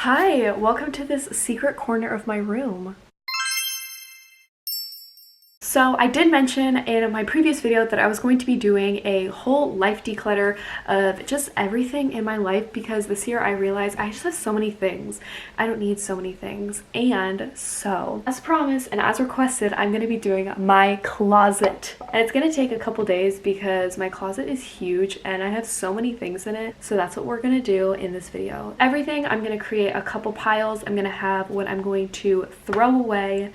Hi, welcome to this secret corner of my room. So I did mention in my previous video that I was going to be doing a whole life declutter of just everything in my life because this year I realized I just have so many things. I don't need so many things. And so, as promised and as requested, I'm going to be doing my closet. And it's going to take a couple days because my closet is huge and I have so many things in it. So that's what we're going to do in this video. Everything, I'm going to create a couple piles. I'm going to have what I'm going to throw away.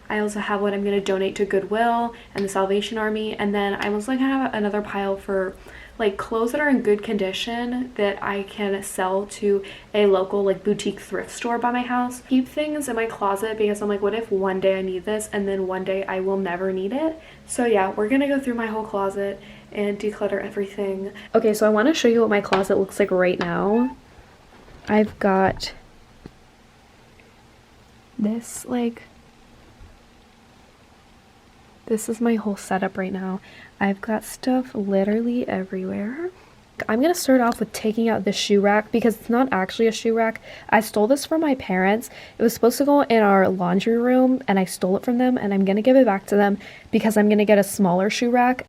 I also have what I'm going to donate to Goodwill and the Salvation Army, and then I'm also going to have another pile for like clothes that are in good condition that I can sell to a local like boutique thrift store by my house. Keep things in my closet because I'm like, what if one day I need this and then one day I will never need it? So yeah, we're gonna go through my whole closet and declutter everything. Okay, so I want to show you what my closet looks like right now. I've got this this is my whole setup right now. I've got stuff literally everywhere. I'm gonna start off with taking out the shoe rack because it's not actually a shoe rack. I stole this from my parents. It was supposed to go in our laundry room and I stole it from them, and I'm gonna give it back to them because I'm gonna get a smaller shoe rack.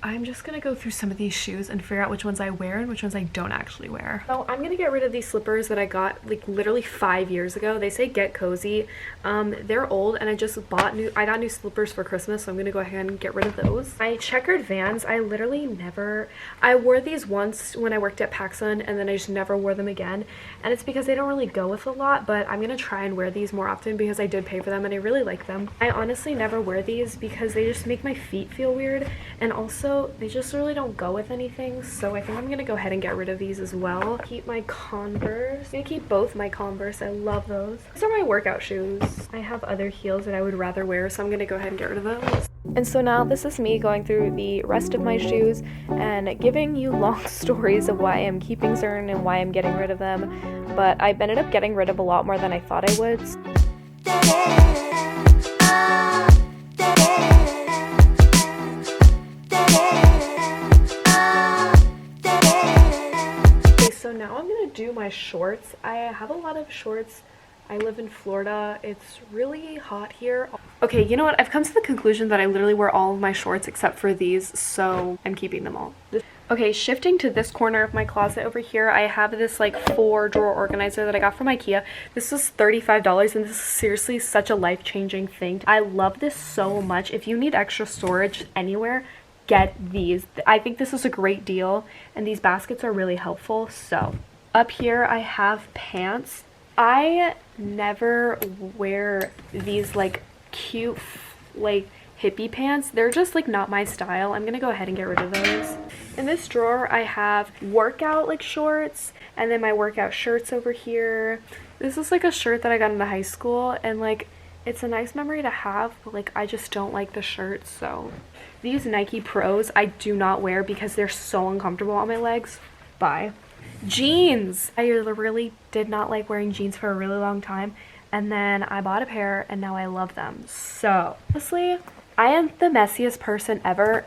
I'm just gonna go through some of these shoes and figure out which ones I wear and which ones I don't actually wear. So I'm gonna get rid of these slippers that I got like literally 5 years ago. They say get cozy. They're old and I just bought I got new slippers for Christmas, so I'm gonna go ahead and get rid of those. My checkered Vans, I wore these once when I worked at PacSun and then I just never wore them again, and it's because they don't really go with a lot, but I'm gonna try and wear these more often because I did pay for them and I really like them. I honestly never wear these because they just make my feet feel weird, and also they just really don't go with anything, so I think I'm gonna go ahead and get rid of these as well. Keep my Converse. I'm gonna keep both my Converse. I love those. These are my workout shoes. I have other heels that I would rather wear, so I'm gonna go ahead and get rid of those. And so now this is me going through the rest of my shoes and giving you long stories of why I'm keeping certain and why I'm getting rid of them, but I ended up getting rid of a lot more than I thought I would. So now I'm gonna do my shorts. I have a lot of shorts. I live in Florida. It's really hot here. Okay, you know what? I've come to the conclusion that I literally wear all of my shorts except for these, so I'm keeping them all. Okay, shifting to this corner of my closet over here, I have this like 4-drawer organizer that I got from IKEA. This was $35 and this is seriously such a life-changing thing. I love this so much. If you need extra storage anywhere, get these. I think this is a great deal and these baskets are really helpful. So up here I have pants. I never wear these like cute like hippie pants. They're just like not my style. I'm gonna go ahead and get rid of those. In this drawer I have workout like shorts and then my workout shirts over here. This is like a shirt that I got into high school and like it's a nice memory to have, but like I just don't like the shirt. So these Nike Pros I do not wear because they're so uncomfortable on my legs. Bye. Jeans! I really did not like wearing jeans for a really long time, and then I bought a pair and now I love them. So honestly, I am the messiest person ever.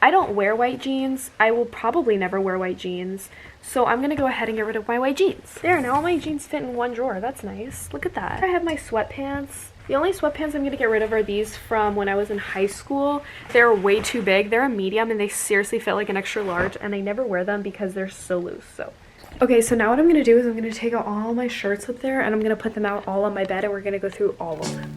I don't wear white jeans. I will probably never wear white jeans. So I'm gonna go ahead and get rid of my white jeans. There, now all my jeans fit in one drawer. That's nice. Look at that. I have my sweatpants. The only sweatpants I'm gonna get rid of are these from when I was in high school. They're way too big. They're a medium and they seriously fit like an extra large, and I never wear them because they're so loose. So okay, so now what I'm gonna do is I'm gonna take out all my shirts up there and I'm gonna put them out all on my bed and we're gonna go through all of them.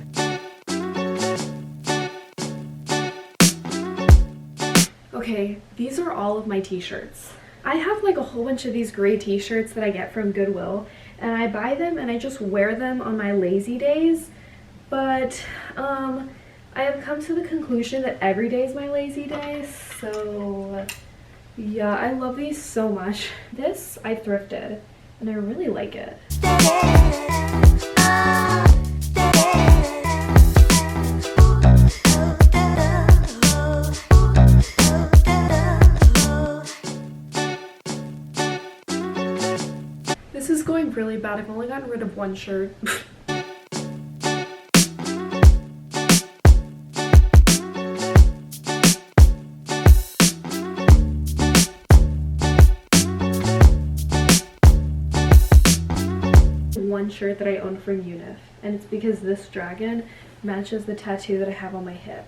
Okay, these are all of my t-shirts. I have like a whole bunch of these gray t-shirts that I get from Goodwill, and I buy them and I just wear them on my lazy days. But I have come to the conclusion that every day is my lazy day, so yeah, I love these so much. This I thrifted and I really like it. This is going really bad. I've only gotten rid of one shirt. shirt that I own from UNIF, and it's because this dragon matches the tattoo that I have on my hip.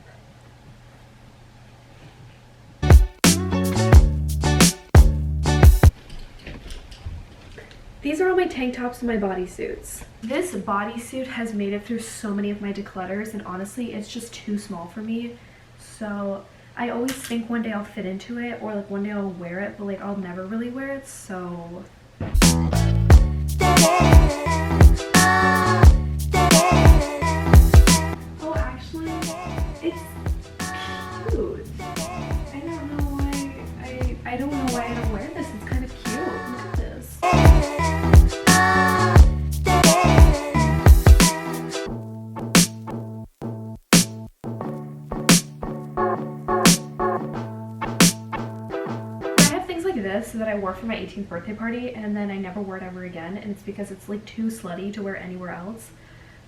These are all my tank tops and my bodysuits. This bodysuit has made it through so many of my declutters, and honestly, it's just too small for me. So I always think one day I'll fit into it, or like one day I'll wear it, but like I'll never really wear it, so. Oh, actually, it's cute. I don't know why I don't know why I don't wear this. It's kind of cute. Look at this. This that I wore for my 18th birthday party, and then I never wore it ever again, and it's because it's like too slutty to wear anywhere else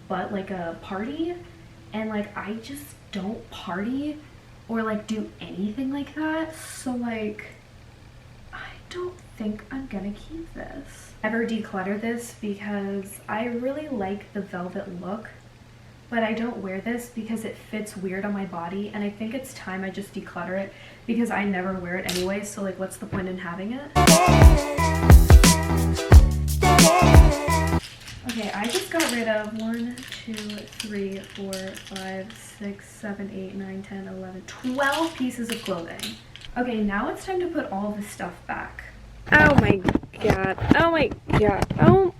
but like a party, and like I just don't party or like do anything like that, so like I don't think I'm gonna keep this. Never declutter this because I really like the velvet look, but I don't wear this because it fits weird on my body, and I think it's time I just declutter it because I never wear it anyway, so like what's the point in having it? Okay, I just got rid of 1, 2, 3, 4, 5, 6, 7, 8, 9, 10, 11, 12 pieces of clothing. Okay, now it's time to put all this stuff back. Oh my god. Oh my god. Oh.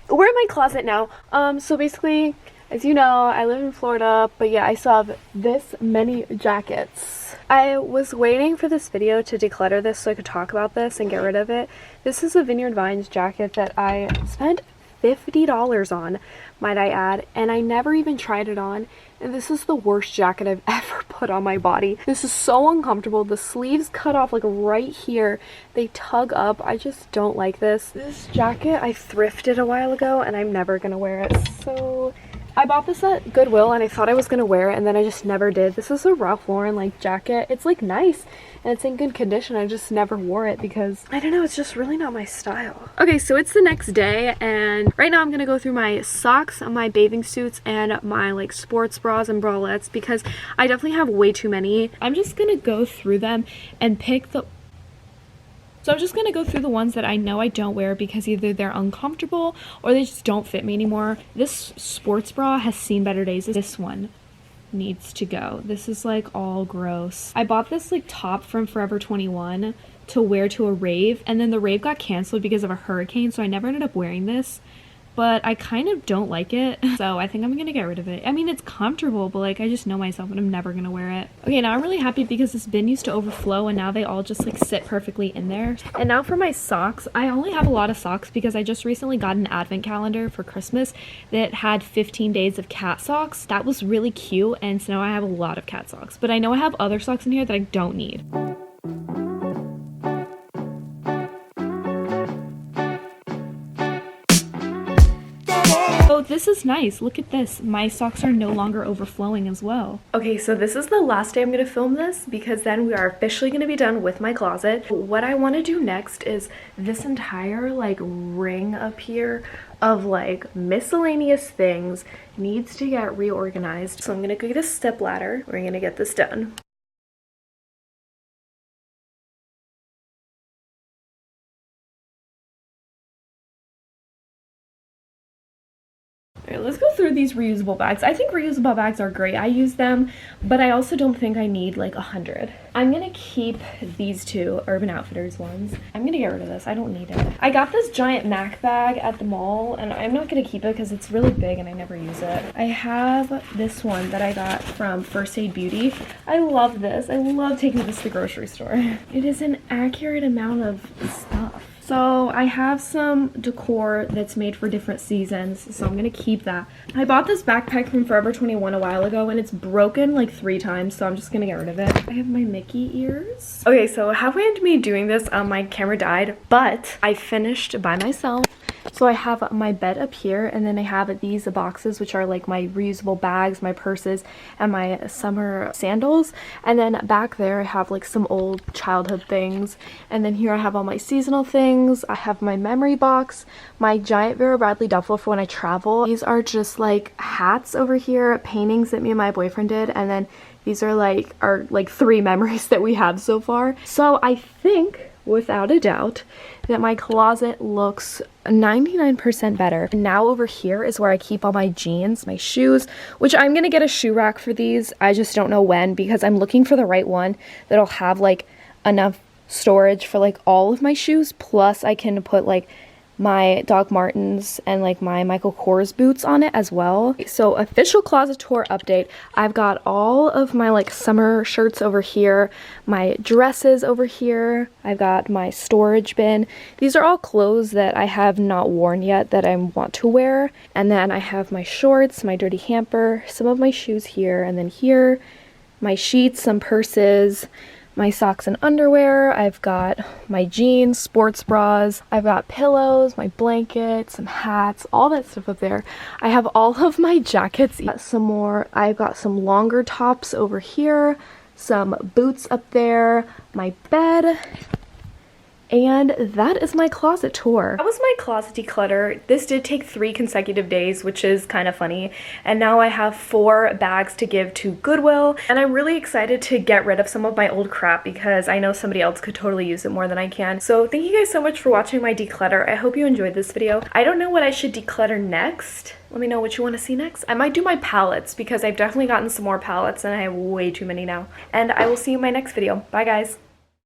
We're in my closet now. So basically, as you know, I live in Florida, but yeah, I still have this many jackets. I was waiting for this video to declutter this so I could talk about this and get rid of it. This is a Vineyard Vines jacket that I spent $50 on, might I add, and I never even tried it on, and this is the worst jacket I've ever put on my body. This is so uncomfortable. The sleeves cut off like right here. They tug up. I just don't like this. This jacket I thrifted a while ago, and I'm never gonna wear it, so I bought this at Goodwill and I thought I was gonna wear it, and then I just never did. This is a Ralph Lauren like jacket. It's like nice and it's in good condition. I just never wore it because I don't know, it's just really not my style. Okay, so it's the next day, and right now I'm gonna go through my socks, my bathing suits, and my like sports bras and bralettes because I definitely have way too many. I'm just gonna go through them and pick the ones that I know I don't wear because either they're uncomfortable or they just don't fit me anymore. This sports bra has seen better days. This one needs to go. This is like all gross. I bought this like top from Forever 21 to wear to a rave, and then the rave got canceled because of a hurricane, so I never ended up wearing this. But I kind of don't like it, so I think I'm gonna get rid of it. I mean, it's comfortable, but like I just know myself and I'm never gonna wear it. Okay, now I'm really happy because this bin used to overflow and now they all just like sit perfectly in there. And now for my socks, I only have a lot of socks because I just recently got an advent calendar for Christmas that had 15 days of cat socks. That was really cute, and so now I have a lot of cat socks. But I know I have other socks in here that I don't need. This is nice. Look at this. My socks are no longer overflowing as well. Okay, so this is the last day I'm gonna film this because then we are officially gonna be done with my closet. What I want to do next is this entire like ring up here of like miscellaneous things needs to get reorganized. So I'm gonna go get a step ladder. We're gonna get this done. Let's go through these reusable bags. I think reusable bags are great. I use them, but I also don't think I need like 100. I'm gonna keep these two Urban Outfitters ones. I'm gonna get rid of this. I don't need it. I got this giant Mac bag at the mall, and I'm not gonna keep it because it's really big and I never use it. I have this one that I got from First Aid Beauty. I love this. I love taking this to the grocery store. It is an accurate amount of stuff. So I have some decor that's made for different seasons, so I'm gonna keep that. I bought this backpack from Forever 21 a while ago and it's broken like 3 times, so I'm just gonna get rid of it. I have my Mickey ears. Okay, so halfway into me doing this, my camera died, but I finished by myself. So I have my bed up here, and then I have these boxes, which are like my reusable bags, my purses, and my summer sandals. And then back there I have like some old childhood things. And then here I have all my seasonal things. I have my memory box, my giant Vera Bradley duffel for when I travel. These are just like hats over here, paintings that me and my boyfriend did, and then these are like our like 3 memories that we have so far. So I think, without a doubt, that my closet looks 99% better. And now over here is where I keep all my jeans, my shoes, which I'm gonna get a shoe rack for these. I just don't know when, because I'm looking for the right one that'll have like enough storage for like all of my shoes, plus I can put like my Doc Martens and like my Michael Kors boots on it as well. So official closet tour update. I've got all of my like summer shirts over here, my dresses over here. I've got my storage bin. These are all clothes that I have not worn yet that I want to wear. And then I have my shorts, my dirty hamper, some of my shoes here, and then here, my sheets, some purses, my socks and underwear. I've got my jeans, sports bras, I've got pillows, my blankets, some hats, all that stuff up there. I have all of my jackets, some more. I've got some longer tops over here, some boots up there, my bed. And that is my closet tour. That was my closet declutter. This did take 3 consecutive days, which is kind of funny. And now I have 4 bags to give to Goodwill. And I'm really excited to get rid of some of my old crap because I know somebody else could totally use it more than I can. So thank you guys so much for watching my declutter. I hope you enjoyed this video. I don't know what I should declutter next. Let me know what you want to see next. I might do my palettes because I've definitely gotten some more palettes and I have way too many now. And I will see you in my next video. Bye guys.